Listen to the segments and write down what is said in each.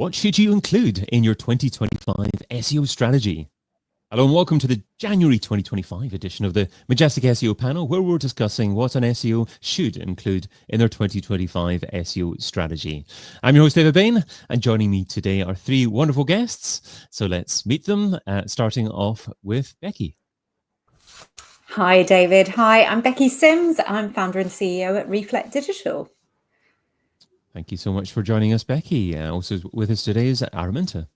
What should you include in your 2025 SEO strategy? Hello and welcome to the January 2025 edition of the Majestic SEO panel, where we're discussing what an SEO should include in their 2025 SEO strategy. I'm your host, David Bain, and joining me today are three wonderful guests. So let's meet them, starting off with Becky. Hi, David. Hi, I'm Becky Simms. I'm founder and CEO at Reflect Digital. Thank you so much for joining us, Becky. Also with us today is Araminta.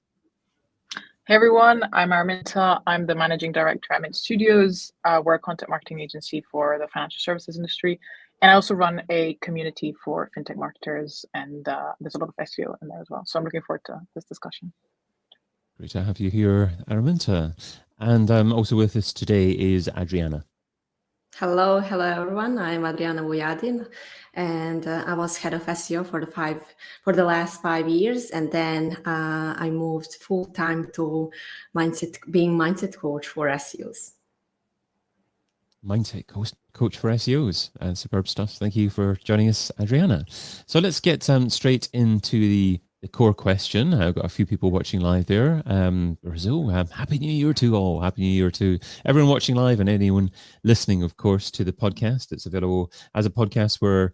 Hey everyone, I'm Araminta. I'm the managing director at Mint Studios. We're a content marketing agency for the financial services industry. And I also run a community for fintech marketers, and there's a lot of SEO in there as well. So I'm looking forward to this discussion. Great to have you here, Araminta. And also with us today is Adrijana. Hello everyone. I'm Adrijana Vujadin, and I was head of SEO for the last 5 years, and then I moved full time to being mindset coach for SEOs. Mindset coach for SEOs. Superb stuff. Thank you for joining us, Adrijana. So let's get straight into the core question. I've got a few people watching live there. Brazil, Happy New Year to all. Happy New Year to everyone watching live and anyone listening, of course, to the podcast. It's available as a podcast where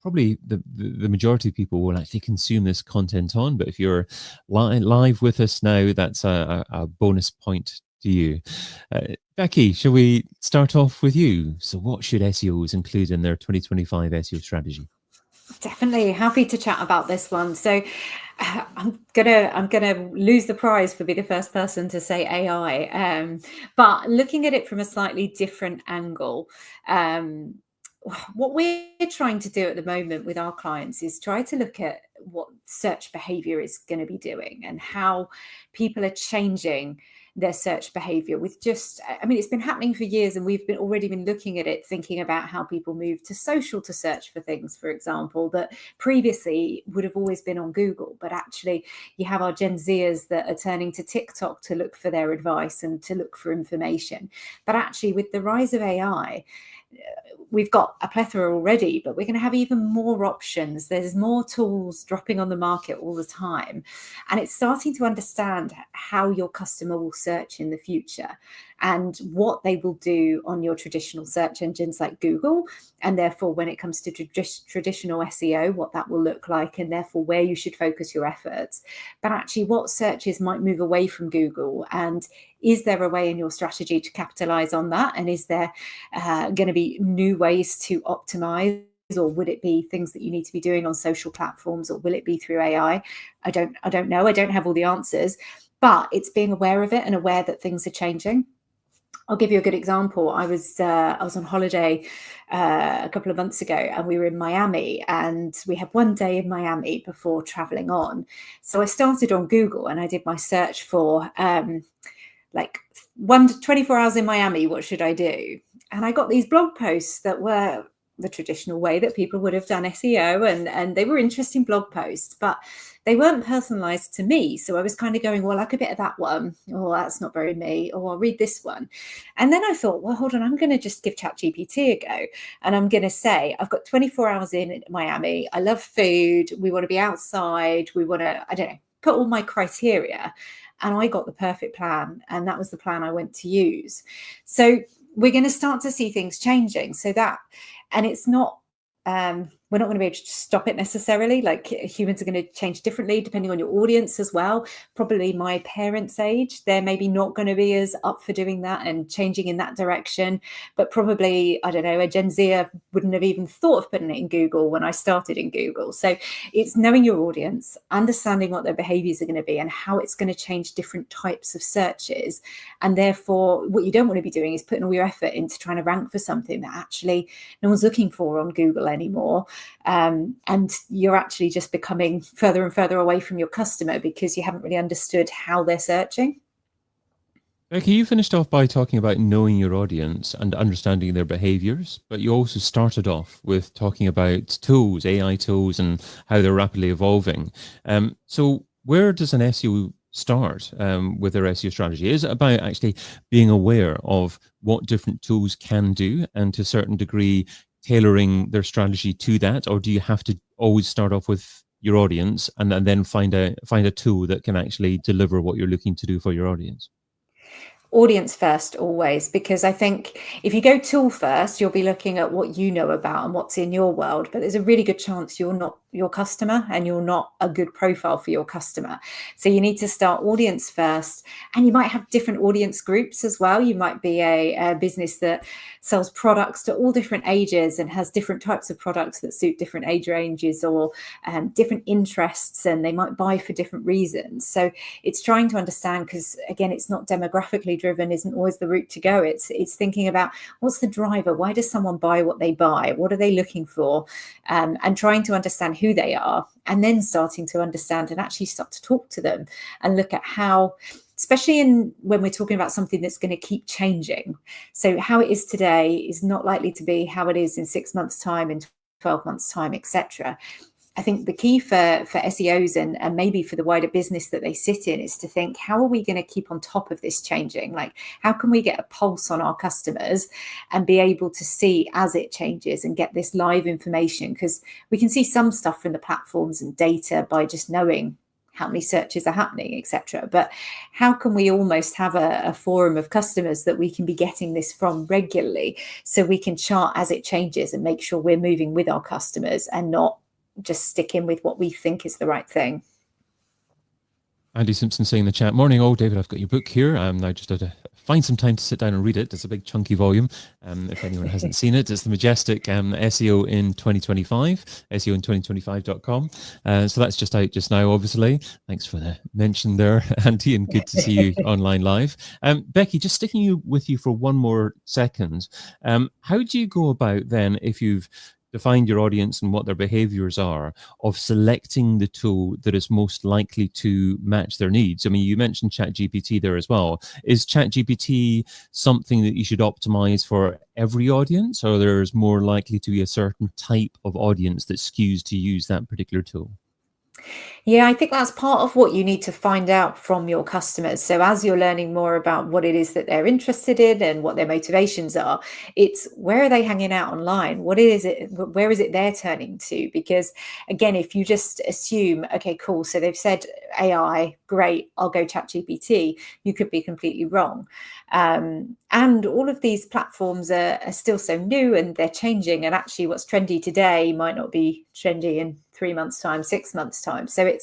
probably the majority of people will actually consume this content on. But if you're live with us now, that's a bonus point to you. Becky, shall we start off with you? So what should SEOs include in their 2025 SEO strategy? Definitely happy to chat about this one. So I'm gonna lose the prize for being the first person to say AI, but looking at it from a slightly different angle. What we're trying to do at the moment with our clients is try to look at what search behavior is going to be doing and how people are changing their search behavior with it's been happening for years, and we've already been looking at it, thinking about how people move to social to search for things, for example, that previously would have always been on Google. But actually you have our Gen Zers that are turning to TikTok to look for their advice and to look for information. But actually with the rise of AI, we've got a plethora already, but we're going to have even more options. There's more tools dropping on the market all the time. And it's starting to understand how your customer will search in the future and what they will do on your traditional search engines like Google. And therefore, when it comes to traditional SEO, what that will look like, and therefore where you should focus your efforts. But actually what searches might move away from Google, and is there a way in your strategy to capitalize on that? And is there going to be new ways to optimize? Or would it be things that you need to be doing on social platforms, or will it be through AI? I don't know. I don't have all the answers, but it's being aware of it and aware that things are changing. I'll give you a good example. I was on holiday a couple of months ago, and we were in Miami, and we had one day in Miami before traveling on. So I started on Google and I did my search for 24 hours in Miami, what should I do? And I got these blog posts that were the traditional way that people would have done SEO, and they were interesting blog posts, but they weren't personalized to me. So I was kind of going, well, I like a bit of that one. Oh, that's not very me. Oh, I'll read this one. And then I thought, well, hold on, I'm going to just give ChatGPT a go. And I'm going to say, I've got 24 hours in Miami. I love food. We want to be outside. We want to, put all my criteria. And I got the perfect plan. And that was the plan I went to use. So we're going to start to see things changing. And it's not, we're not going to be able to stop it necessarily. Like, humans are going to change differently depending on your audience as well. Probably my parents' age, they're maybe not going to be as up for doing that and changing in that direction. But probably, I don't know, a Gen Zer wouldn't have even thought of putting it in Google when I started in Google. So it's knowing your audience, understanding what their behaviors are going to be and how it's going to change different types of searches. And therefore, what you don't want to be doing is putting all your effort into trying to rank for something that actually no one's looking for on Google anymore. And you're actually just becoming further and further away from your customer because you haven't really understood how they're searching. Becky, you finished off by talking about knowing your audience and understanding their behaviors, but you also started off with talking about tools, AI tools, and how they're rapidly evolving. So where does an SEO start with their SEO strategy? Is it about actually being aware of what different tools can do and to a certain degree tailoring their strategy to that? Or do you have to always start off with your audience, and then find a tool that can actually deliver what you're looking to do for your audience? Audience first always, because I think if you go tool first, you'll be looking at what you know about and what's in your world, but there's a really good chance you're not your customer and you're not a good profile for your customer. So you need to start audience first, and you might have different audience groups as well. You might be a business that sells products to all different ages and has different types of products that suit different age ranges, or different interests, and they might buy for different reasons. So it's trying to understand, because again, it's not demographically driven, isn't always the route to go. It's thinking about what's the driver, why does someone buy what they buy, what are they looking for, and trying to understand who they are, and then starting to understand and actually start to talk to them and look at how, especially when we're talking about something that's going to keep changing. So how it is today is not likely to be how it is in 6 months' time, in 12 months' time, etc. I think the key for SEOs and maybe for the wider business that they sit in is to think, how are we going to keep on top of this changing? Like, how can we get a pulse on our customers and be able to see as it changes and get this live information? Because we can see some stuff from the platforms and data by just knowing how many searches are happening, etc. But how can we almost have a forum of customers that we can be getting this from regularly, so we can chart as it changes and make sure we're moving with our customers and not just sticking with what we think is the right thing. Andy Simpson saying in the chat, morning all, David, I've got your book here. I just had to find some time to sit down and read it. It's a big chunky volume. If anyone hasn't seen it, it's the majestic SEO in 2025, SEOin2025.com. So that's just out just now, obviously. Thanks for the mention there, Andy, and good to see you online live. Becky, just sticking with you for one more second. How do you go about then, if you've defined your audience and what their behaviors are, of selecting the tool that is most likely to match their needs? I mean, you mentioned ChatGPT there as well. Is ChatGPT something that you should optimize for every audience, or there's more likely to be a certain type of audience that skews to use that particular tool? Yeah, I think that's part of what you need to find out from your customers. So as you're learning more about what it is that they're interested in and what their motivations are, it's where are they hanging out online? Where is it they're turning to? Because again, if you just assume, okay, cool, so they've said AI, great, I'll go ChatGPT, you could be completely wrong. And all of these platforms are still so new and they're changing. And actually what's trendy today might not be trendy in 3 months' time, 6 months' time. So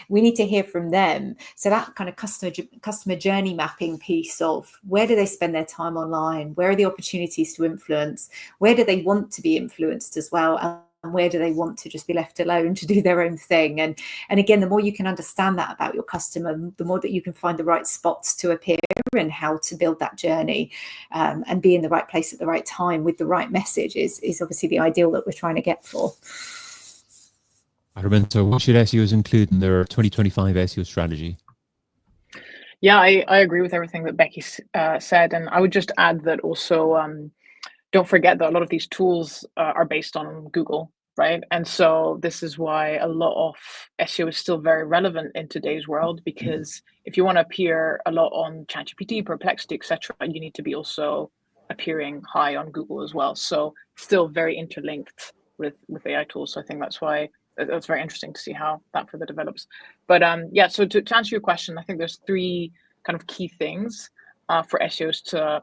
we need to hear from them. So that kind of customer journey mapping piece of where do they spend their time online? Where are the opportunities to influence? Where do they want to be influenced as well? And where do they want to just be left alone to do their own thing? And again, the more you can understand that about your customer, the more that you can find the right spots to appear and how to build that journey, and be in the right place at the right time with the right message is obviously the ideal that we're trying to get for. Araminta, what should SEOs include in their 2025 SEO strategy? Yeah, I agree with everything that Becky said. And I would just add that also, don't forget that a lot of these tools are based on Google, right? And so this is why a lot of SEO is still very relevant in today's world, because if you want to appear a lot on ChatGPT, Perplexity, etc., you need to be also appearing high on Google as well. So still very interlinked with AI tools. So I think that's why it's very interesting to see how that further develops. But yeah, so to answer your question, I think there's 3 kind of key things for SEOs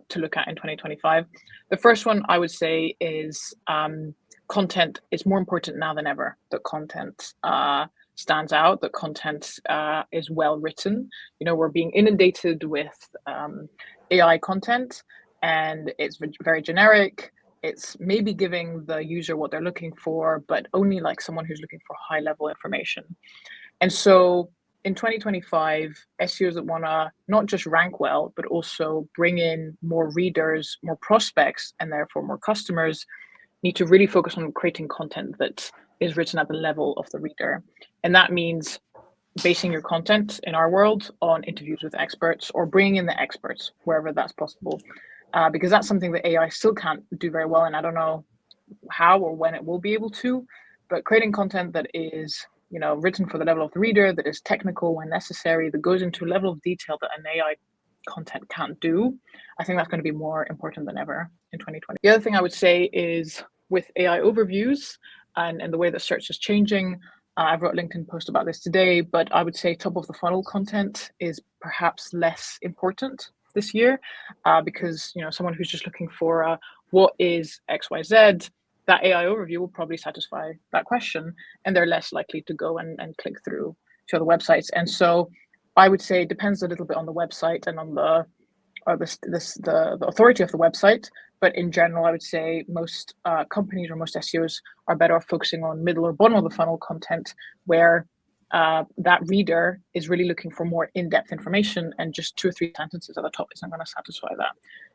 to look at in 2025. The first one I would say is content is more important now than ever. That content stands out, that content is well written. You know, we're being inundated with AI content, and it's very generic. It's maybe giving the user what they're looking for, but only like someone who's looking for high level information. And so in 2025, SEOs that want to not just rank well, but also bring in more readers, more prospects, and therefore more customers, need to really focus on creating content that is written at the level of the reader. And that means basing your content in our world on interviews with experts, or bringing in the experts wherever that's possible. Because that's something that AI still can't do very well. And I don't know how or when it will be able to, but creating content that is, you know, written for the level of the reader, that is technical when necessary, that goes into a level of detail that an AI content can't do, I think that's going to be more important than ever in 2020. The other thing I would say is with AI overviews and the way that search is changing, I wrote a LinkedIn post about this today, but I would say top of the funnel content is perhaps less important this year, because someone who's just looking for what is XYZ, that AI overview will probably satisfy that question, and they're less likely to go and click through to other websites. And so I would say it depends a little bit on the website and on the authority of the website. But in general, I would say most companies or most SEOs are better off focusing on middle or bottom of the funnel content, where that reader is really looking for more in-depth information, and just 2 or 3 sentences at the top isn't going to satisfy that.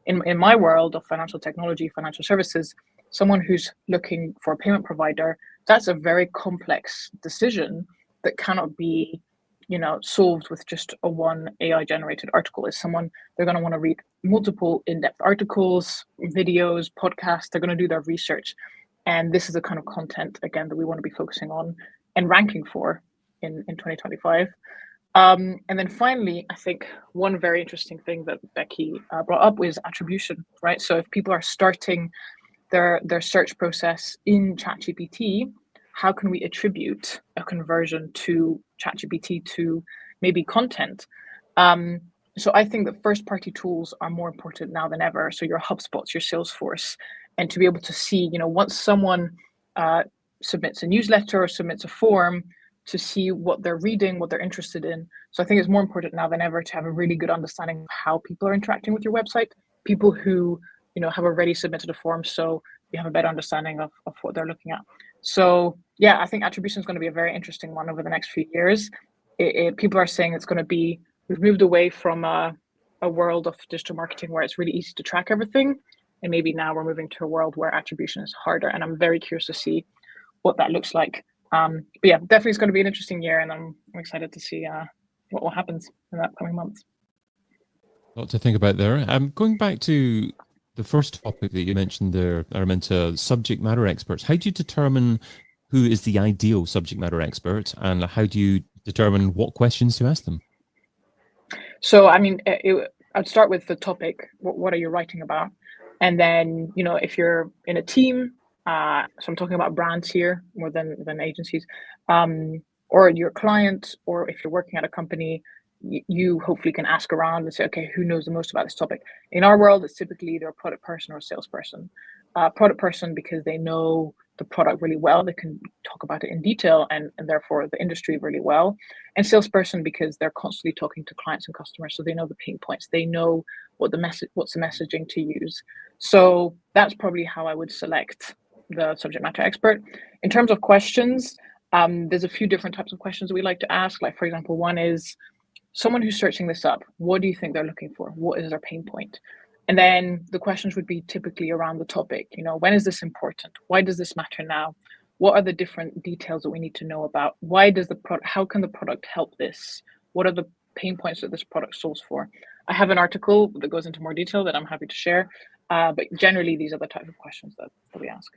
In my world of financial technology, financial services, someone who's looking for a payment provider, that's a very complex decision that cannot be solved with just a one AI generated article. Is someone, they're going to want to read multiple in-depth articles, videos, podcasts. They're going to do their research. And this is the kind of content, again, that we want to be focusing on and ranking for in 2025. And then finally, I think one very interesting thing that Becky brought up was attribution, right? So if people are starting their search process in ChatGPT, how can we attribute a conversion to ChatGPT to maybe content? So I think that first-party tools are more important now than ever. So your HubSpots, your Salesforce, and to be able to see, once someone submits a newsletter or submits a form, to see what they're reading, what they're interested in. So I think it's more important now than ever to have a really good understanding of how people are interacting with your website. People who have already submitted a form, so you have a better understanding of what they're looking at. So yeah, I think attribution is going to be a very interesting one over the next few years. People are saying it's going to be, we've moved away from a world of digital marketing where it's really easy to track everything, and maybe now we're moving to a world where attribution is harder, and I'm very curious to see what that looks like. But yeah, definitely it's going to be an interesting year, and I'm excited to see what will happen in the upcoming months. A lot to think about there. Going back to the first topic that you mentioned there, Araminta, subject matter experts. How do you determine who is the ideal subject matter expert, and how do you determine what questions to ask them? So, I mean, I'd start with the topic. What are you writing about? And then, if you're in a team, so I'm talking about brands here more than agencies, or your client, or if you're working at a company, you hopefully can ask around and say, okay, who knows the most about this topic? In our world, it's typically either a product person or a salesperson. Product person because they know the product really well, they can talk about it in detail, and therefore the industry really well. And salesperson because they're constantly talking to clients and customers, so they know the pain points, they know what's the messaging to use. So that's probably how I would select the subject matter expert. In terms of questions, there's a few different types of questions that we like to ask. Like, for example, one is, someone who's searching this up, what do you think they're looking for? What is their pain point? And then the questions would be typically around the topic. When is this important? Why does this matter now? What are the different details that we need to know about? Why does the product, how can the product help this? What are the pain points that this product solves for? I have an article that goes into more detail that I'm happy to share. But generally, these are the type of questions that we ask.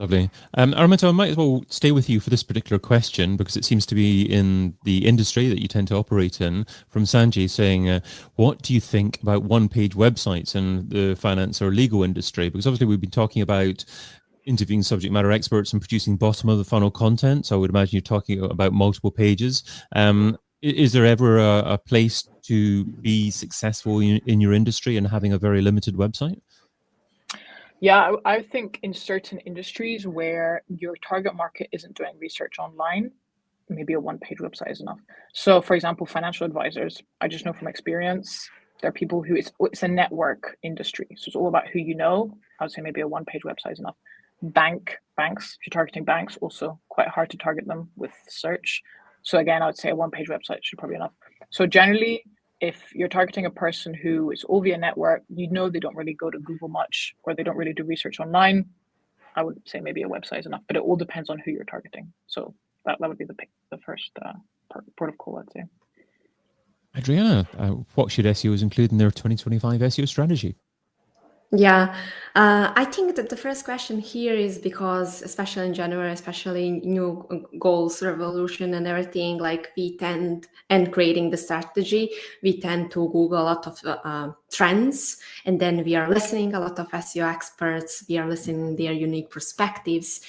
Lovely. Araminta, I might as well stay with you for this particular question because it seems to be in the industry that you tend to operate in. From Sanjay saying, what do you think about one-page websites in the finance or legal industry? Because obviously we've been talking about interviewing subject matter experts and producing bottom of the funnel content. So I would imagine you're talking about multiple pages. Is there ever a place to be successful in your industry and having a very limited website? Yeah, I think in certain industries where your target market isn't doing research online, maybe a one-page website is enough. So, for example, financial advisors, I just know from experience, there are people who it's a network industry. So it's all about who you know. I would say maybe a one-page website is enough. Banks, if you're targeting banks, also quite hard to target them with search. So again, I would say a one-page website should probably be enough. So generally, if you're targeting a person who is all via network, they don't really go to Google much, or they don't really do research online, I would say maybe a website is enough, but it all depends on who you're targeting. So that would be the first port of call, I'd say. Adrijana, what should SEOs include in their 2025 SEO strategy? Yeah, I think that the first question here is because, especially in January, especially new goals, revolution, and everything, like we tend, and creating the strategy, we tend to Google a lot of trends, and then we are listening a lot of SEO experts, we are listening their unique perspectives,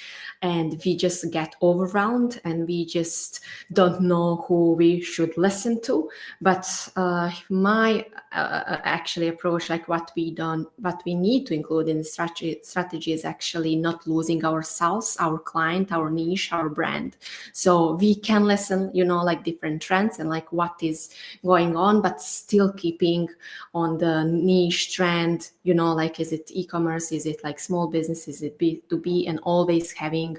and we just get overwhelmed, and we just don't know who we should listen to. But my actually approach, like what we need to include in the strategy is actually not losing ourselves, our client, our niche, our brand. So we can listen, like different trends and like what is going on, but still keeping on the niche trend, like is it e-commerce, is it like small business, is it B2B, and always having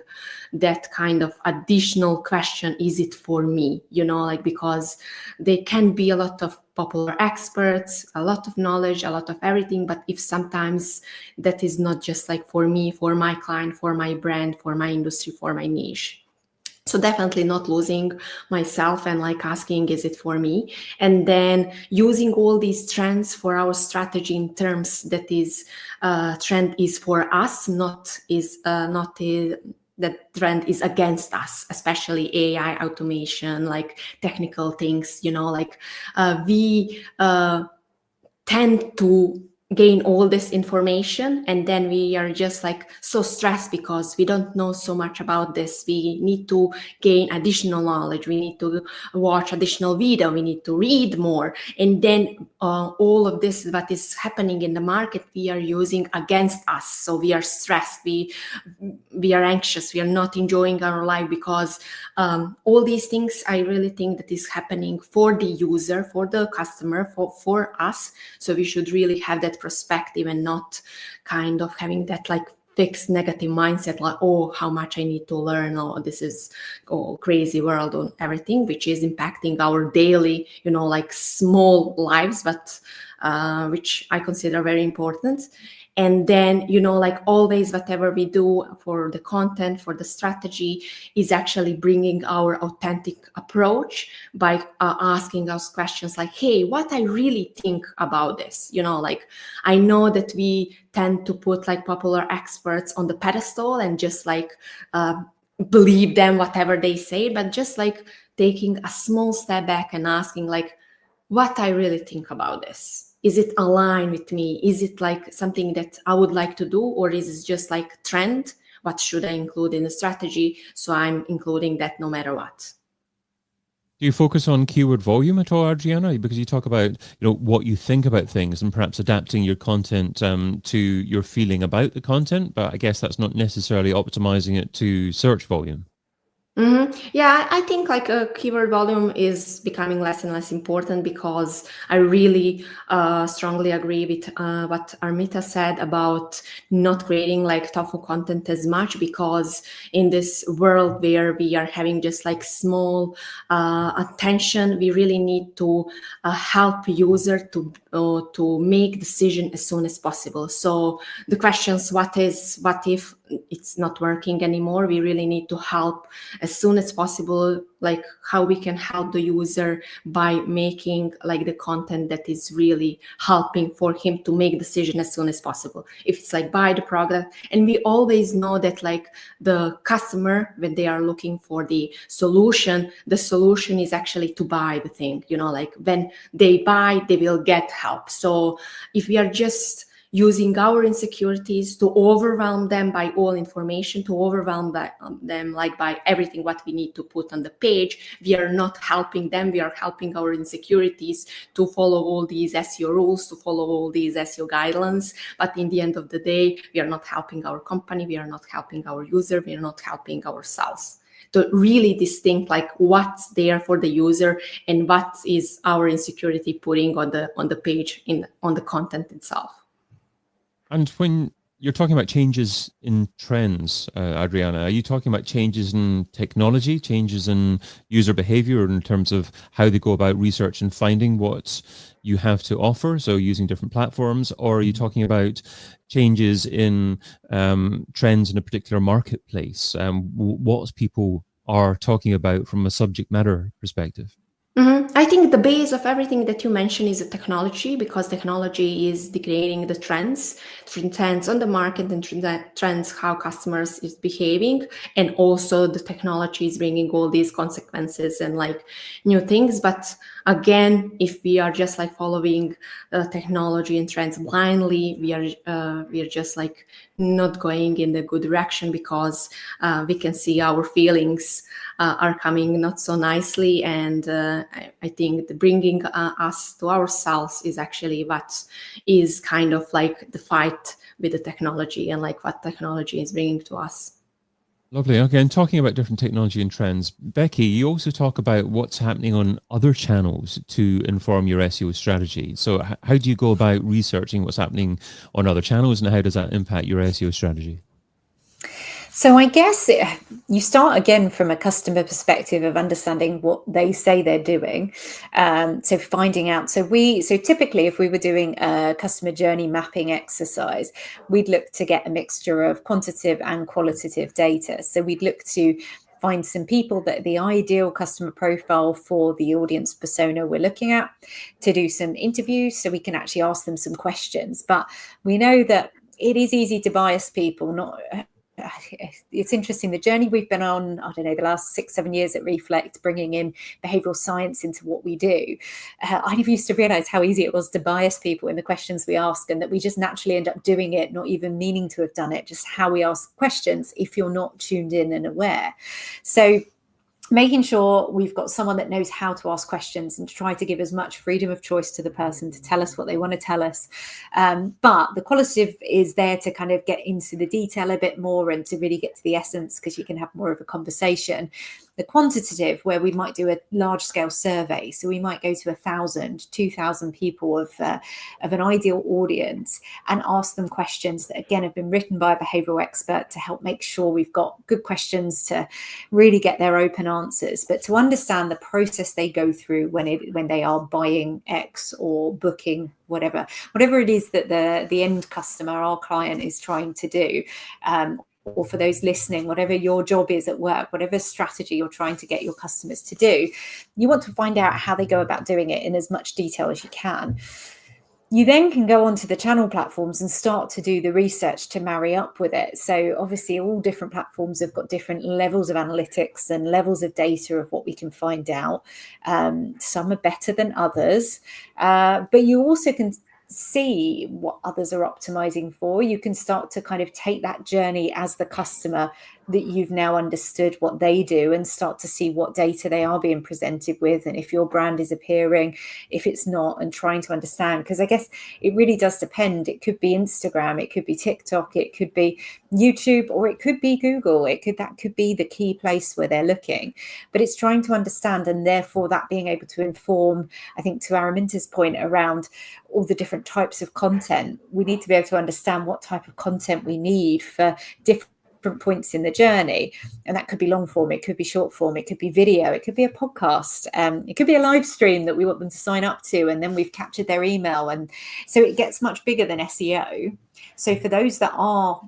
that kind of additional question, is it for me, like, because there can be a lot of popular experts, a lot of knowledge, a lot of everything, but if sometimes that is not just like for me, for my client, for my brand, for my industry, for my niche. So definitely not losing myself and like asking, is it for me? And then using all these trends for our strategy in terms that is trend is for us, that trend is against us, especially AI, automation, like technical things, like we tend to gain all this information, and then we are just like so stressed because we don't know so much about this. We need to gain additional knowledge, we need to watch additional video, we need to read more, and then all of this what is happening in the market we are using against us. So we are stressed, we are anxious, we are not enjoying our life, because all these things I really think that is happening for the user, for the customer, for us. So we should really have that perspective and not kind of having that like fixed negative mindset, like, oh, how much I need to learn, oh, this is crazy world and everything, which is impacting our daily, like small lives, but which I consider very important. And then, like always, whatever we do for the content, for the strategy, is actually bringing our authentic approach by asking us questions like, hey, what I really think about this? Like, I know that we tend to put like popular experts on the pedestal and just like believe them, whatever they say, but just like taking a small step back and asking like, what I really think about this. Is it aligned with me? Is it like something that I would like to do? Or is it just like trend? What should I include in the strategy? So I'm including that no matter what. Do you focus on keyword volume at all, Adrijana? Because you talk about, what you think about things and perhaps adapting your content to your feeling about the content, but I guess that's not necessarily optimizing it to search volume. Mm-hmm. Yeah, I think like a keyword volume is becoming less and less important, because I really strongly agree with what Araminta said about not creating like tofu content as much, because in this world where we are having just like small attention, we really need to help user to make decision as soon as possible. So the questions, what if it's not working anymore, we really need to help as soon as possible, like how we can help the user by making like the content that is really helping for him to make decision as soon as possible. If it's like buy the product, and we always know that like the customer, when they are looking for the solution is actually to buy the thing, like when they buy, they will get help. So if we are just using our insecurities to overwhelm them by all information, to overwhelm them like by everything what we need to put on the page, we are not helping them, we are helping our insecurities to follow all these SEO rules, to follow all these SEO guidelines. But in the end of the day, we are not helping our company, we are not helping our user, we are not helping ourselves. To really distinct like what's there for the user and what is our insecurity putting on the page on the content itself. And when you're talking about changes in trends, Adrijana, are you talking about changes in technology, changes in user behavior in terms of how they go about research and finding what you have to offer, so using different platforms? Or are you talking about changes in trends in a particular marketplace, what people are talking about from a subject matter perspective? I think the base of everything that you mentioned is the technology, because technology is dictating the trends on the market, and trends how customers is behaving, and also the technology is bringing all these consequences and like new things. But again, if we are just like following technology and trends blindly, we are just like not going in the good direction, because we can see our feelings are coming not so nicely, and I think the bringing us to ourselves is actually what is kind of like the fight with the technology, and like what technology is bringing to us. Lovely. Okay, and talking about different technology and trends, Becky, you also talk about what's happening on other channels to inform your SEO strategy. So how do you go about researching what's happening on other channels, and how does that impact your SEO strategy? So I guess you start again from a customer perspective of understanding what they say they're doing. So finding out. So typically, if we were doing a customer journey mapping exercise, we'd look to get a mixture of quantitative and qualitative data. So we'd look to find some people that are the ideal customer profile for the audience persona we're looking at, to do some interviews so we can actually ask them some questions. But we know that it is easy to bias people. It's interesting, the journey we've been on, I don't know, the last 6-7 years at Reflect, bringing in behavioral science into what we do. I never used to realize how easy it was to bias people in the questions we ask, and that we just naturally end up doing it, not even meaning to have done it, just how we ask questions if you're not tuned in and aware. So making sure we've got someone that knows how to ask questions, and to try to give as much freedom of choice to the person to tell us what they want to tell us. But the qualitative is there to kind of get into the detail a bit more, and to really get to the essence, because you can have more of a conversation. The quantitative, where we might do a large scale survey. So we might go to 1,000, 2,000 people of an ideal audience, and ask them questions that, again, have been written by a behavioral expert to help make sure we've got good questions to really get their open answers, but to understand the process they go through when they are buying X or booking whatever it is that the end customer, our client, is trying to do. Or for those listening, whatever your job is at work, whatever strategy you're trying to get your customers to do, you want to find out how they go about doing it in as much detail as you can. You then can go onto the channel platforms and start to do the research to marry up with it. So obviously all different platforms have got different levels of analytics and levels of data of what we can find out. Some are better than others, but you also can see what others are optimizing for. You can start to kind of take that journey as the customer, that you've now understood what they do, and start to see what data they are being presented with, and if your brand is appearing, if it's not, and trying to understand. Because I guess it really does depend. It could be Instagram, it could be TikTok, it could be YouTube, or it could be Google. That could be the key place where they're looking. But it's trying to understand, and therefore that being able to inform, I think, to Araminta's point around all the different types of content, we need to be able to understand what type of content we need for different points in the journey. And that could be long form, it could be short form, it could be video, it could be a podcast, it could be a live stream that we want them to sign up to, and then we've captured their email. And so it gets much bigger than SEO. So for those that are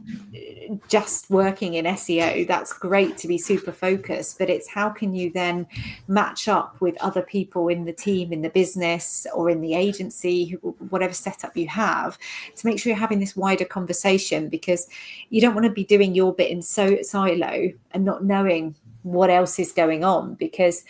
just working in SEO, that's great to be super focused, but it's how can you then match up with other people in the team, in the business, or in the agency, whatever setup you have, to make sure you're having this wider conversation, because you don't want to be doing your bit in silo and not knowing what else is going on. Because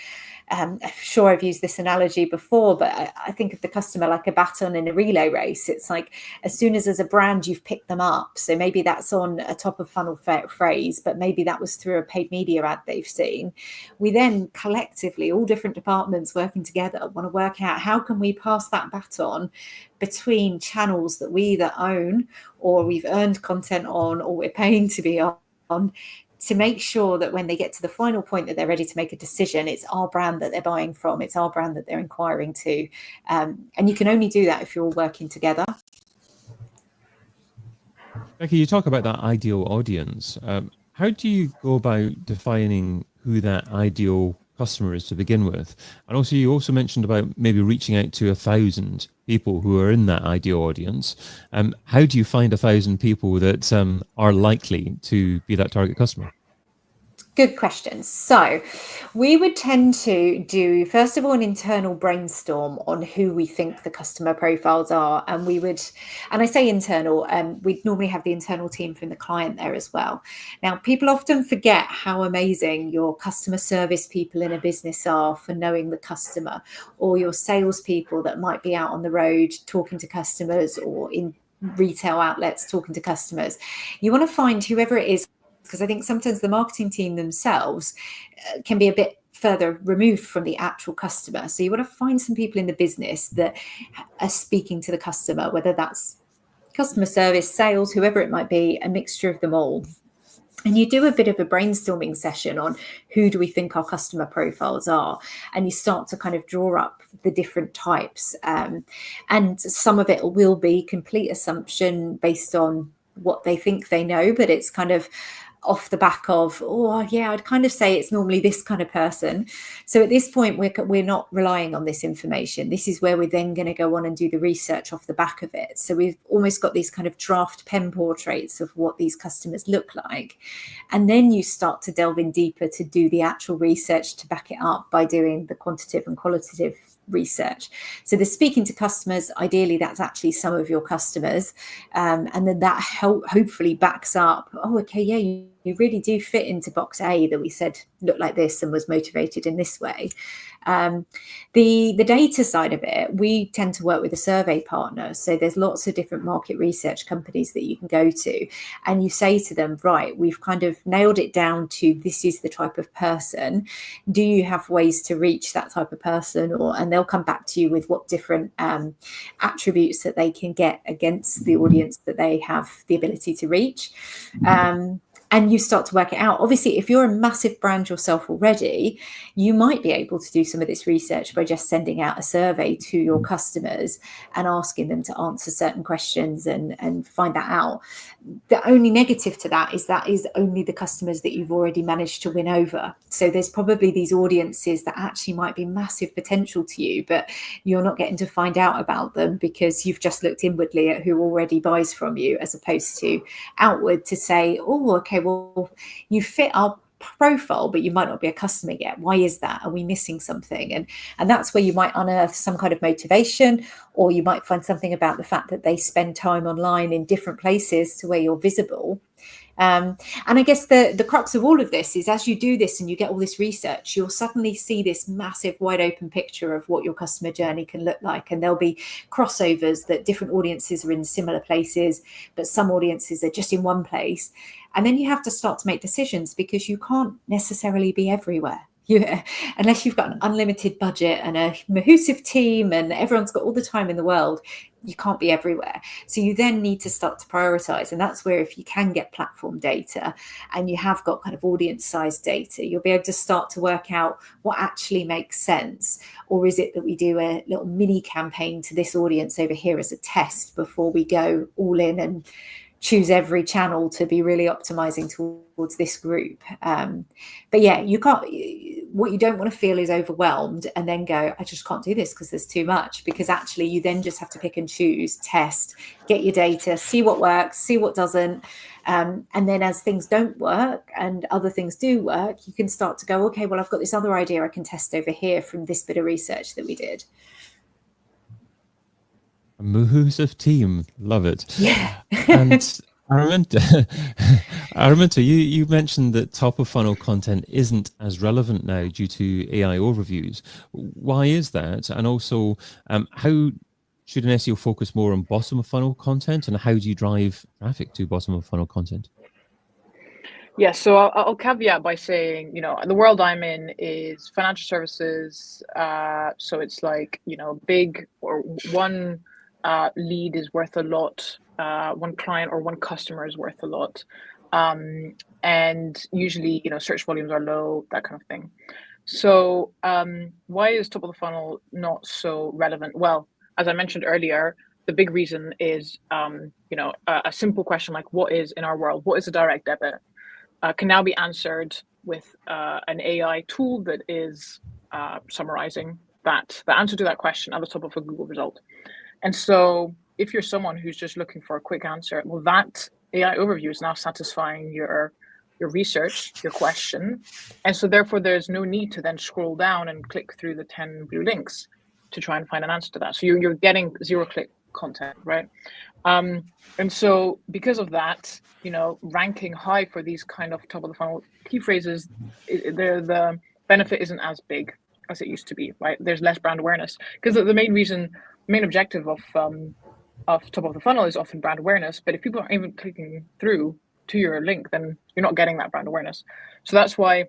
I'm sure I've used this analogy before, but I think of the customer like a baton in a relay race. It's like, as soon as a brand, you've picked them up. So maybe that's on a top of funnel phrase, but maybe that was through a paid media ad they've seen. We then collectively, all different departments working together, want to work out how can we pass that baton between channels that we either own, or we've earned content on, or we're paying to be on, to make sure that when they get to the final point that they're ready to make a decision, it's our brand that they're buying from, it's our brand that they're inquiring to. And you can only do that if you're all working together. Becky, you talk about that ideal audience. How do you go about defining who that ideal customer is to begin with? And also, you also mentioned about maybe reaching out to 1,000 people who are in that ideal audience. How do you find 1,000 people that are likely to be that target customer? Good question. So we would tend to do, first of all, an internal brainstorm on who we think the customer profiles are. And we would, and I say internal, we'd normally have the internal team from the client there as well. Now, people often forget how amazing your customer service people in a business are for knowing the customer, or your salespeople that might be out on the road talking to customers, or in retail outlets talking to customers. You want to find whoever it is, because I think sometimes the marketing team themselves can be a bit further removed from the actual customer. So you want to find some people in the business that are speaking to the customer, whether that's customer service, sales, whoever it might be, a mixture of them all. And you do a bit of a brainstorming session on who do we think our customer profiles are, and you start to kind of draw up the different types. And some of it will be complete assumption based on what they think they know, but it's kind of off the back of, oh yeah, I'd kind of say it's normally this kind of person. So at this point, we're not relying on this information. This is where we're then going to go on and do the research off the back of it. So we've almost got these kind of draft pen portraits of what these customers look like. And then you start to delve in deeper to do the actual research to back it up by doing the quantitative and qualitative research. So the speaking to customers, ideally that's actually some of your customers, and then that hopefully backs up, oh okay, yeah, you really do fit into box A that we said looked like this and was motivated in this way. The data side of it, we tend to work with a survey partner. So there's lots of different market research companies that you can go to, and you say to them, right, we've kind of nailed it down to this is the type of person. Do you have ways to reach that type of person? And they'll come back to you with what different attributes that they can get against the audience that they have the ability to reach. And you start to work it out. Obviously, if you're a massive brand yourself already, you might be able to do some of this research by just sending out a survey to your customers and asking them to answer certain questions and find that out. The only negative to that is only the customers that you've already managed to win over. So there's probably these audiences that actually might be massive potential to you, but you're not getting to find out about them because you've just looked inwardly at who already buys from you, as opposed to outward to say, oh, okay, well, you fit our profile, but you might not be a customer yet. Why is that? Are we missing something? And that's where you might unearth some kind of motivation, or you might find something about the fact that they spend time online in different places to where you're visible. And I guess the crux of all of this is, as you do this and you get all this research, you'll suddenly see this massive wide open picture of what your customer journey can look like. And there'll be crossovers that different audiences are in similar places, but some audiences are just in one place. And then you have to start to make decisions, because you can't necessarily be everywhere. Unless you've got an unlimited budget and a massive team and everyone's got all the time in the world, you can't be everywhere. So you then need to start to prioritize. And that's where, if you can get platform data and you have got kind of audience size data, you'll be able to start to work out what actually makes sense. Or is it that we do a little mini campaign to this audience over here as a test before we go all in and choose every channel to be really optimizing towards this group? But yeah, you can't, what you don't want to feel is overwhelmed and then go, I just can't do this because there's too much, because actually you then just have to pick and choose, test, get your data, see what works, see what doesn't. And then as things don't work and other things do work, you can start to go, okay, well, I've got this other idea I can test over here from this bit of research that we did. A massive team, love it. Yeah. And Araminta, you mentioned that top of funnel content isn't as relevant now due to AI overviews. Why is that? And also, how should an SEO focus more on bottom of funnel content, and how do you drive traffic to bottom of funnel content? Yeah, so I'll caveat by saying, the world I'm in is financial services. So it's like, big, or one lead is worth a lot. One client or one customer is worth a lot. And usually, search volumes are low, that kind of thing. So why is top of the funnel not so relevant? Well, as I mentioned earlier, the big reason is, a simple question like, what is in our world? What is a direct debit? Can now be answered with an AI tool that is summarizing the answer to that question at the top of a Google result. And so if you're someone who's just looking for a quick answer, well, that AI overview is now satisfying your your research, your question. And so therefore there's no need to then scroll down and click through the 10 blue links to try and find an answer to that. So you're getting zero-click content, right? And so because of that, you know, ranking high for these kind of top of the funnel key phrases, the benefit isn't as big as it used to be, right? There's less brand awareness, because the main objective of top of the funnel is often brand awareness. But if people aren't even clicking through to your link, then you're not getting that brand awareness. So that's why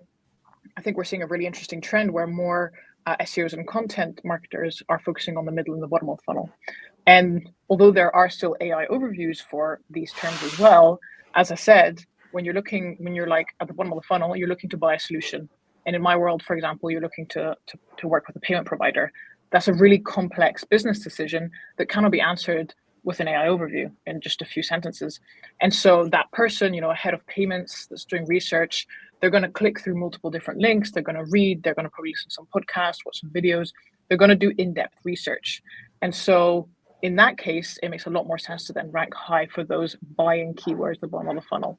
I think we're seeing a really interesting trend where more SEOs and content marketers are focusing on the middle and the bottom of the funnel. And although there are still AI overviews for these terms as well, as I said, when you're like at the bottom of the funnel, you're looking to buy a solution. And in my world, for example, you're looking to work with a payment provider. That's a really complex business decision that cannot be answered with an AI overview in just a few sentences. And so that person, you know, a head of payments that's doing research, they're going to click through multiple different links. They're going to read, they're going to probably listen to some podcasts, watch some videos. They're going to do in-depth research. And so in that case, it makes a lot more sense to then rank high for those buying keywords, the bottom of the funnel.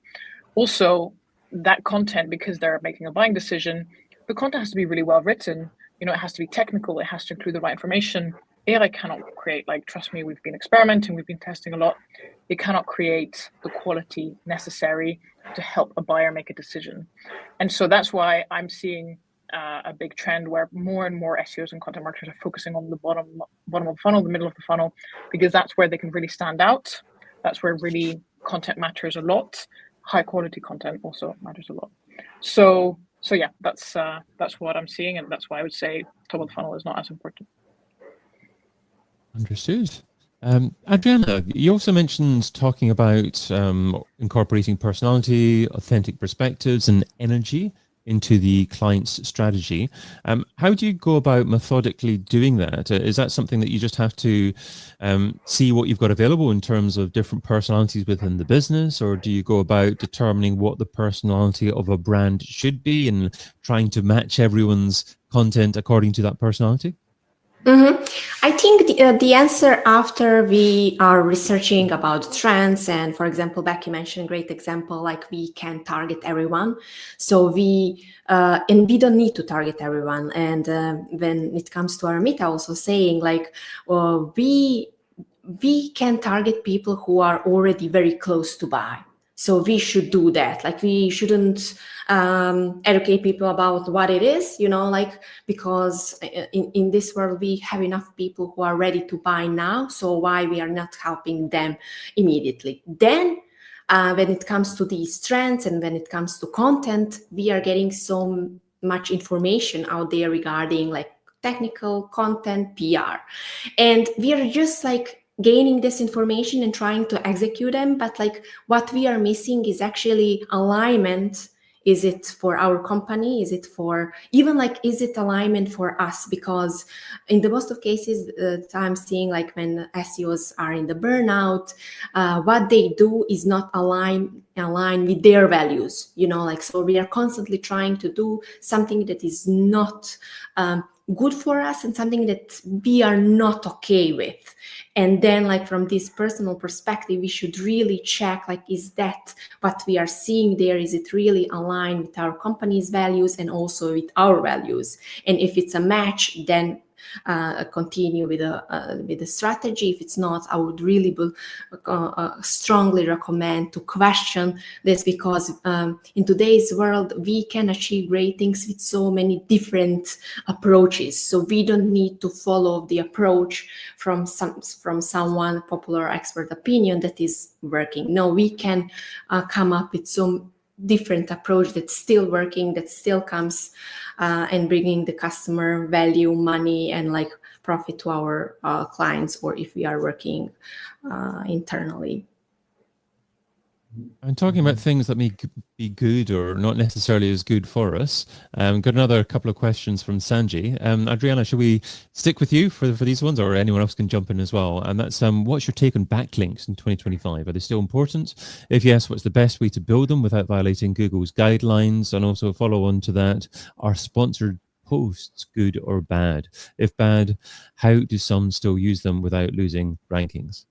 Also, that content, because they're making a buying decision, the content has to be really well written. You know, it has to be technical. It has to include the right information. AI cannot create, like, trust me, we've been experimenting, we've been testing a lot. It cannot create the quality necessary to help a buyer make a decision. And so that's why I'm seeing a big trend where more and more SEOs and content marketers are focusing on the bottom of the funnel, the middle of the funnel, because that's where they can really stand out. That's where really content matters a lot. High quality content also matters a lot. So yeah, that's what I'm seeing, and that's why I would say top of the funnel is not as important. Understood. Adrijana, you also mentioned talking about incorporating personality, authentic perspectives, and energy into the client's strategy. How do you go about methodically doing that? Is that something that you just have to see what you've got available in terms of different personalities within the business, or do you go about determining what the personality of a brand should be and trying to match everyone's content according to that personality? Mm-hmm. I think the answer after we are researching about trends, and for example, Becky mentioned a great example, like we can target everyone. So and we don't need to target everyone. And when it comes to Araminta, also saying like, we can target people who are already very close to buy. So we should do that. Like we shouldn't educate people about what it is, you know, like, because in this world we have enough people who are ready to buy now. So why we are not helping them immediately? Then when it comes to these trends and when it comes to content, we are getting so much information out there regarding like technical content, PR, and we are just like gaining this information and trying to execute them. But like what we are missing is actually alignment. Is it for our company? Is it for even like, is it alignment for us? Because in the most of cases, I'm seeing like when SEOs are in the burnout, what they do is not align with their values, you know, like, so we are constantly trying to do something that is not good for us and something that we are not okay with. And then like from this personal perspective, we should really check, like, is that what we are seeing there? Is it really aligned with our company's values and also with our values? And if it's a match, then continue with the strategy. If it's not, I would really strongly recommend to question this, because in today's world we can achieve great things with so many different approaches. So we don't need to follow the approach from someone popular expert opinion that is working. No, we can come up with some different approach that's still working, that still comes and bringing the customer value, money, and like profit to our clients, or if we are working internally. And talking about things that may be good or not necessarily as good for us, got another couple of questions from Sanjay. Adrijana, should we stick with you for these ones, or anyone else can jump in as well? And that's, what's your take on backlinks in 2025? Are they still important? If yes, what's the best way to build them without violating Google's guidelines? And also follow on to that, are sponsored posts good or bad? If bad, how do some still use them without losing rankings?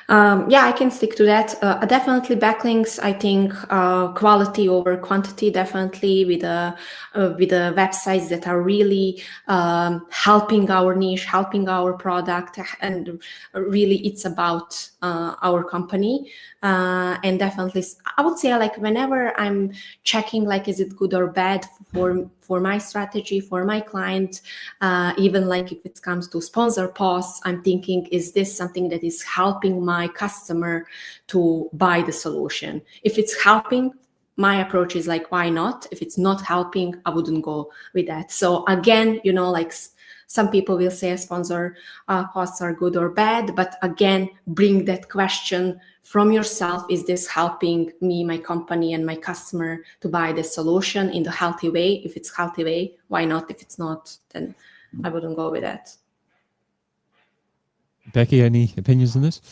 Yeah, I can stick to that. Definitely backlinks. I think quality over quantity. Definitely with the websites that are really helping our niche, helping our product, and really it's about our company. And definitely, I would say like whenever I'm checking like is it good or bad for my strategy, for my client, even like if it comes to sponsor posts, I'm thinking, is this something that is helping my customer to buy the solution? If it's helping, my approach is like, why not? If it's not helping, I wouldn't go with that. So again, like some people will say sponsor posts are good or bad, but again, bring that question from yourself. Is this helping me, my company, and my customer to buy the solution in the healthy way? If it's healthy way, why not? If it's not, then I wouldn't go with that. Becky, any opinions on this?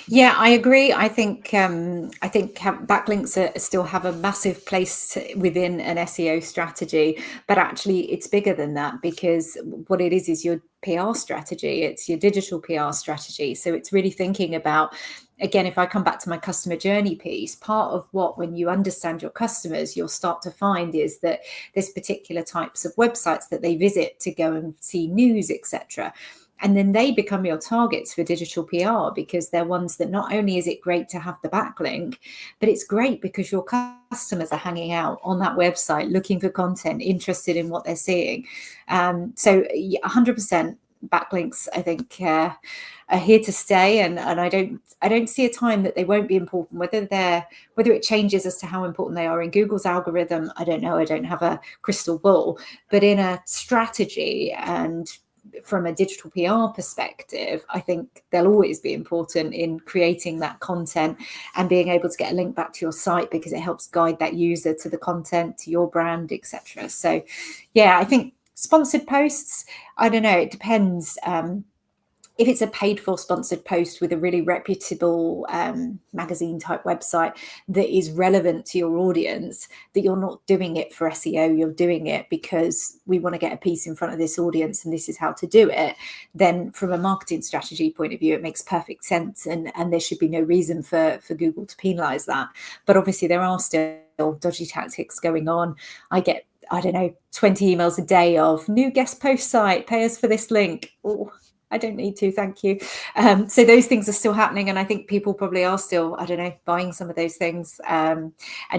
Yeah, I agree. I think backlinks still have a massive place within an SEO strategy, but actually it's bigger than that, because what it is your PR strategy. It's your digital PR strategy. So it's really thinking about, again, if I come back to my customer journey piece, part of what, when you understand your customers, you'll start to find is that there's particular types of websites that they visit to go and see news, etc. And then they become your targets for digital PR, because they're ones that not only is it great to have the backlink, but it's great because your customers are hanging out on that website, looking for content, interested in what they're seeing. So 100% backlinks, I think, are here to stay. And I don't see a time that they won't be important, whether it changes as to how important they are in Google's algorithm. I don't know. I don't have a crystal ball, but in a strategy and from a digital PR perspective, I think they'll always be important in creating that content and being able to get a link back to your site, because it helps guide that user to the content, to your brand, etc. So yeah, I think sponsored posts, I don't know, it depends. If it's a paid for sponsored post with a really reputable magazine type website that is relevant to your audience, that you're not doing it for SEO, you're doing it because we want to get a piece in front of this audience and this is how to do it, then from a marketing strategy point of view, it makes perfect sense. And there should be no reason for Google to penalize that. But obviously there are still dodgy tactics going on. I get, I don't know, 20 emails a day of new guest post site, pay us for this link. Oh, I don't need to, thank you. So those things are still happening. And I think people probably are still, I don't know, buying some of those things. And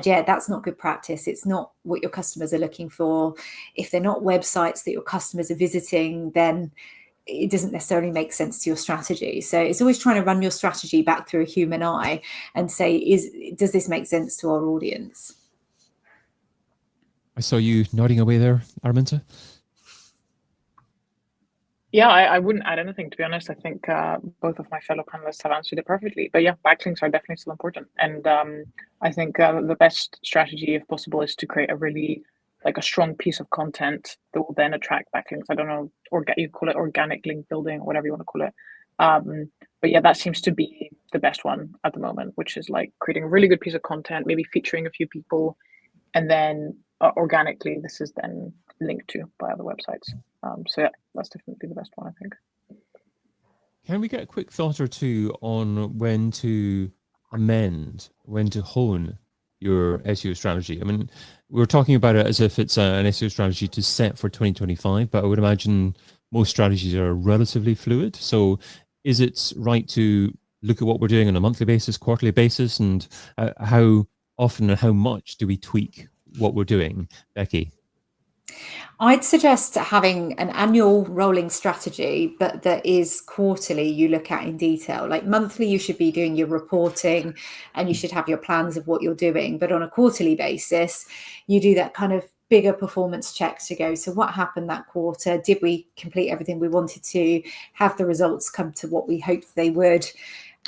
yeah, that's not good practice. It's not what your customers are looking for. If they're not websites that your customers are visiting, then it doesn't necessarily make sense to your strategy. So it's always trying to run your strategy back through a human eye and say, does this make sense to our audience? I saw you nodding away there, Araminta. Yeah, I wouldn't add anything, to be honest. I think both of my fellow panelists have answered it perfectly. But yeah, backlinks are definitely still important. And I think the best strategy, if possible, is to create a really a strong piece of content that will then attract backlinks. I don't know, you call it organic link building, or whatever you want to call it. But yeah, that seems to be the best one at the moment, which is like creating a really good piece of content, maybe featuring a few people, and then organically this is then linked to by other websites. So yeah, that's definitely the best one, I think. Can we get a quick thought or two on when to amend, when to hone your SEO strategy? I mean, we're talking about it as if it's an SEO strategy to set for 2025, but I would imagine most strategies are relatively fluid. So is it right to look at what we're doing on a monthly basis, quarterly basis, and how often and how much do we tweak what we're doing? Becky? I'd suggest having an annual rolling strategy, but that is quarterly you look at in detail. Like monthly, you should be doing your reporting and you should have your plans of what you're doing. But on a quarterly basis, you do that kind of bigger performance check to go, so what happened that quarter? Did we complete everything we wanted to? Have the results come to what we hoped they would?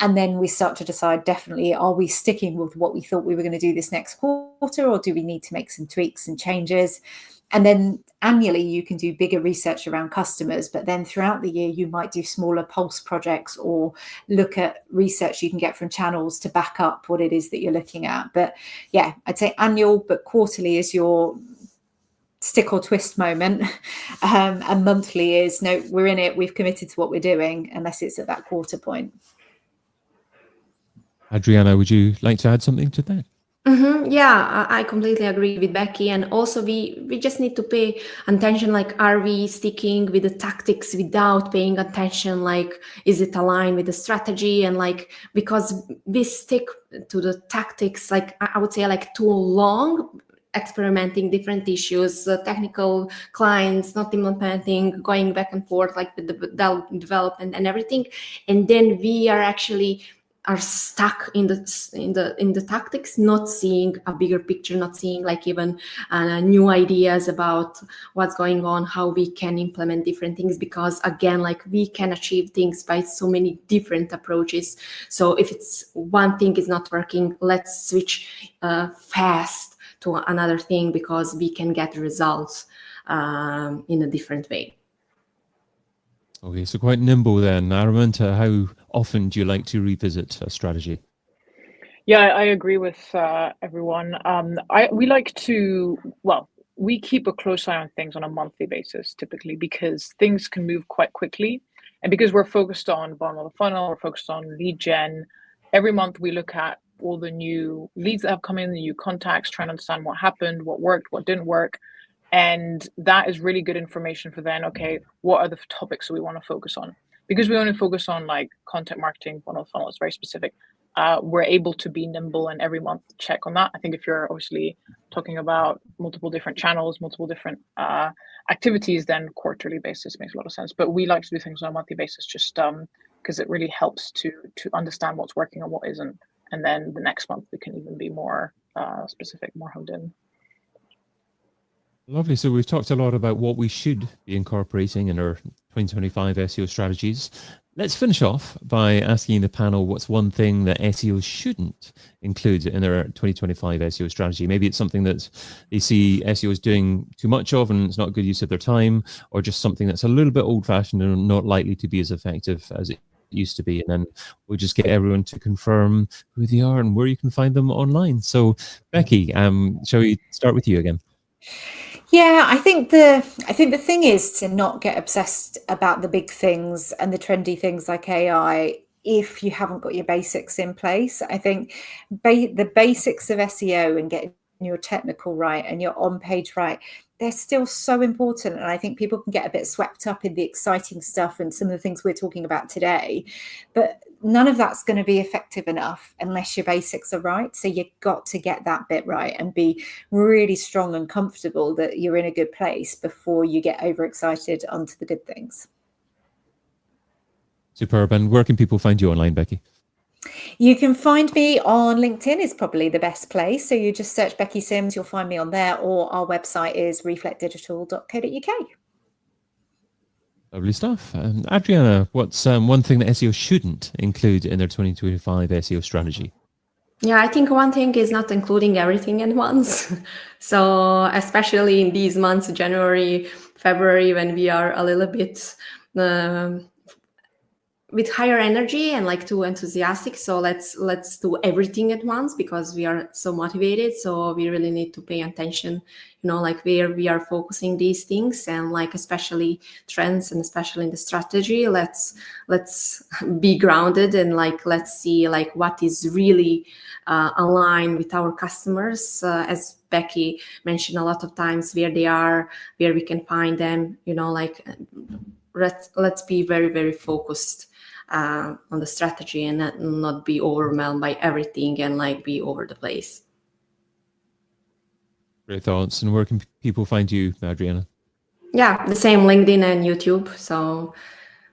And then we start to decide, definitely, are we sticking with what we thought we were going to do this next quarter, or do we need to make some tweaks and changes? And then annually, you can do bigger research around customers, but then throughout the year, you might do smaller pulse projects or look at research you can get from channels to back up what it is that you're looking at. But yeah, I'd say annual, but quarterly is your stick or twist moment. And monthly is, no, we're in it, we've committed to what we're doing, unless it's at that quarter point. Adriana, would you like to add something to that? Yeah, I completely agree with Becky. And also we just need to pay attention, like, are we sticking with the tactics without paying attention? Like, is it aligned with the strategy? And like, because we stick to the tactics, like I would say, like, too long, experimenting different issues, technical clients, not implementing, going back and forth, like with the development and everything. And then we are stuck in the tactics, not seeing a bigger picture, not seeing like even new ideas about what's going on, how we can implement different things, because again, like, we can achieve things by so many different approaches. So if it's one thing is not working, let's switch fast to another thing, because we can get results in a different way. Okay, so quite nimble then. Araminta, how often do you like to revisit a strategy? Yeah, I agree with everyone. We like to, well, we keep a close eye on things on a monthly basis typically, because things can move quite quickly. And because we're focused on bottom of the funnel, we're focused on lead gen. Every month we look at all the new leads that have come in, the new contacts, trying to understand what happened, what worked, what didn't work. And that is really good information for then, okay, what are the topics that we want to focus on? Because we only focus on like content marketing, bottom of the funnel, it's very specific. We're able to be nimble and every month check on that. I think if you're obviously talking about multiple different channels, multiple different activities, then quarterly basis makes a lot of sense. But we like to do things on a monthly basis, just because it really helps to understand what's working and what isn't. And then the next month we can even be more specific, more honed in. Lovely. So we've talked a lot about what we should be incorporating in our 2025 SEO strategies. Let's finish off by asking the panel what's one thing that SEO shouldn't include in their 2025 SEO strategy. Maybe it's something that they see SEOs doing too much of and it's not a good use of their time, or just something that's a little bit old-fashioned and not likely to be as effective as it used to be. And then we'll just get everyone to confirm who they are and where you can find them online. So Becky, shall we start with you again? Yeah, I think the thing is to not get obsessed about the big things and the trendy things like AI if you haven't got your basics in place. I think the basics of SEO and getting your technical right and your on page right, they're still so important. And I think people can get a bit swept up in the exciting stuff and some of the things we're talking about today. But none of that's going to be effective enough unless your basics are right. So you've got to get that bit right and be really strong and comfortable that you're in a good place before you get overexcited onto the good things. Superb. And where can people find you online, Becky? You can find me on LinkedIn is probably the best place. So you just search Becky Simms, you'll find me on there, or our website is reflectdigital.co.uk. Lovely stuff. Adriana, what's one thing that SEO shouldn't include in their 2025 SEO strategy? Yeah, I think one thing is not including everything at once. So especially in these months, January, February, when we are a little bit with higher energy and like too enthusiastic, so let's do everything at once because we are so motivated. So we really need to pay attention, like where we are focusing these things, and like especially trends, and especially in the strategy, let's be grounded, and like let's see like what is really aligned with our customers, as Becky mentioned a lot of times, where they are, where we can find them, like let's be very, very focused on the strategy and not be overwhelmed by everything and like be over the place. Great thoughts. And where can people find you, Adriana? Yeah, the same, LinkedIn and YouTube. So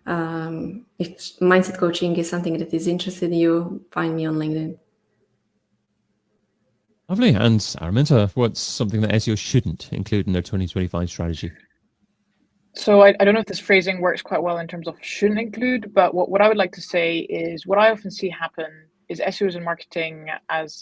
if mindset coaching is something that is interested in you, find me on LinkedIn. Lovely. And Araminta, what's something that SEO shouldn't include in their 2025 strategy? So I don't know if this phrasing works quite well in terms of shouldn't include, but what I would like to say is what I often see happen is SEOs and marketing, as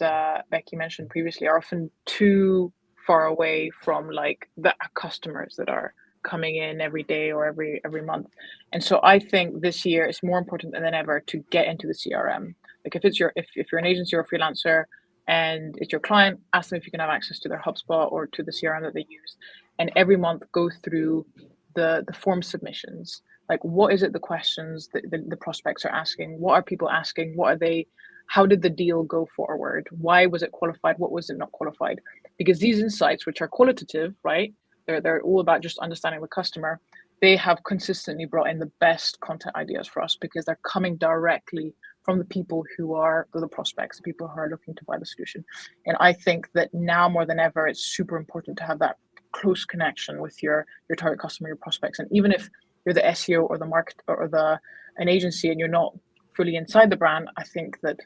Becky mentioned previously, are often too far away from like the customers that are coming in every day or every month. And so I think this year it's more important than ever to get into the CRM. Like if you're an agency or a freelancer and it's your client, ask them if you can have access to their HubSpot or to the CRM that they use, and every month go through the form submissions. Like what is it the questions that the prospects are asking? What are people asking? What are they how did the deal go forward? Why was it qualified? What was it not qualified? Because these insights, which are qualitative, right? They're all about just understanding the customer. They have consistently brought in the best content ideas for us because they're coming directly from the people who are the prospects, the people who are looking to buy the solution. And I think that now more than ever, it's super important to have that close connection with your target customer, your prospects. And even if you're the SEO or the market or an agency and you're not fully inside the brand, I think that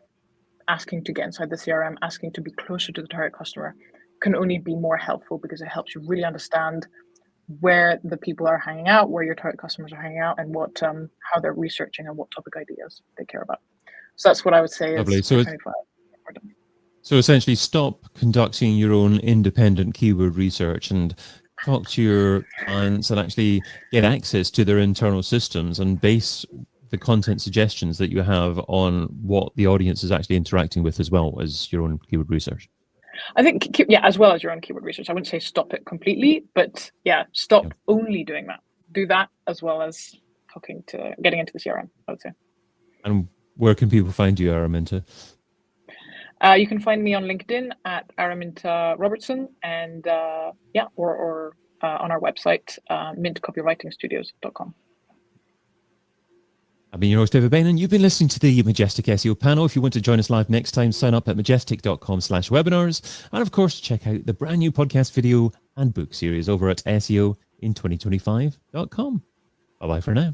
asking to get inside the CRM, asking to be closer to the target customer can only be more helpful because it helps you really understand where the people are hanging out, where your target customers are hanging out, and what how they're researching and what topic ideas they care about. So that's what I would say Lovely. is So important. So essentially stop conducting your own independent keyword research and talk to your clients and actually get access to their internal systems and base the content suggestions that you have on what the audience is actually interacting with as well as your own keyword research. I think, yeah, as well as your own keyword research. I wouldn't say stop it completely, but yeah, stop only doing that. Do that as well as getting into the CRM, I would say. And where can people find you, Araminta? You can find me on LinkedIn at Araminta Robertson and or on our website, mintcopywritingstudios.com. I've been your host, David Bain, and you've been listening to the Majestic SEO panel. If you want to join us live next time, sign up at majestic.com/webinars. And of course, check out the brand new podcast video and book series over at SEOin2025.com. Bye-bye for now.